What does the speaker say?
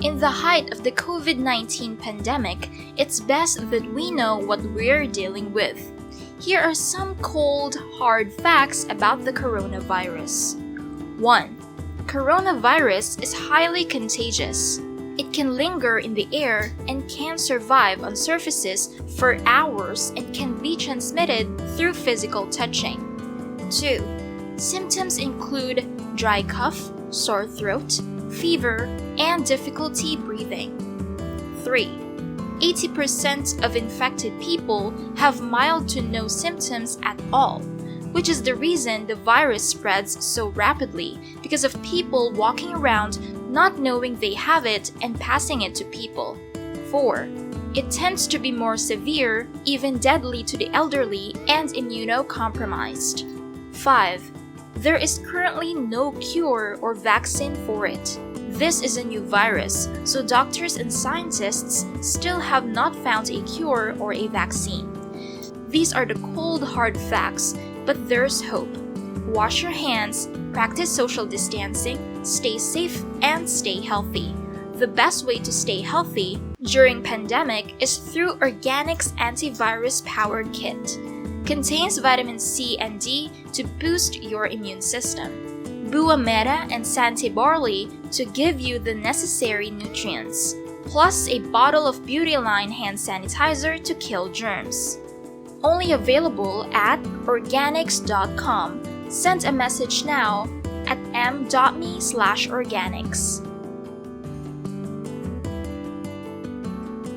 In the height of the COVID-19 pandemic, it's best that we know what we're dealing with. Here are some cold, hard facts about the coronavirus. 1. Coronavirus is highly contagious. It can linger in the air and can survive on surfaces for hours and can be transmitted through physical touching. 2. Symptoms include dry cough, sore throat, fever, and difficulty breathing. 3. 80% of infected people have mild to no symptoms at all, which is the reason the virus spreads so rapidly because of people walking around not knowing they have it and passing it to people. 4. It tends to be more severe, even deadly to the elderly and immunocompromised. 5. There is currently no cure or vaccine for it. This is a new virus, so doctors and scientists still have not found a cure or a vaccine. These are the cold, hard facts, but there's hope. Wash your hands, practice social distancing, stay safe, and stay healthy. The best way to stay healthy during pandemic is through Organics Antivirus-Powered Kit. Contains vitamin C and D to boost your immune system, Bua Mera and Santi Barley to give you the necessary nutrients, plus a bottle of Beauty Line hand sanitizer to kill germs. Only available at organics.com. Send a message now at m.me/organics.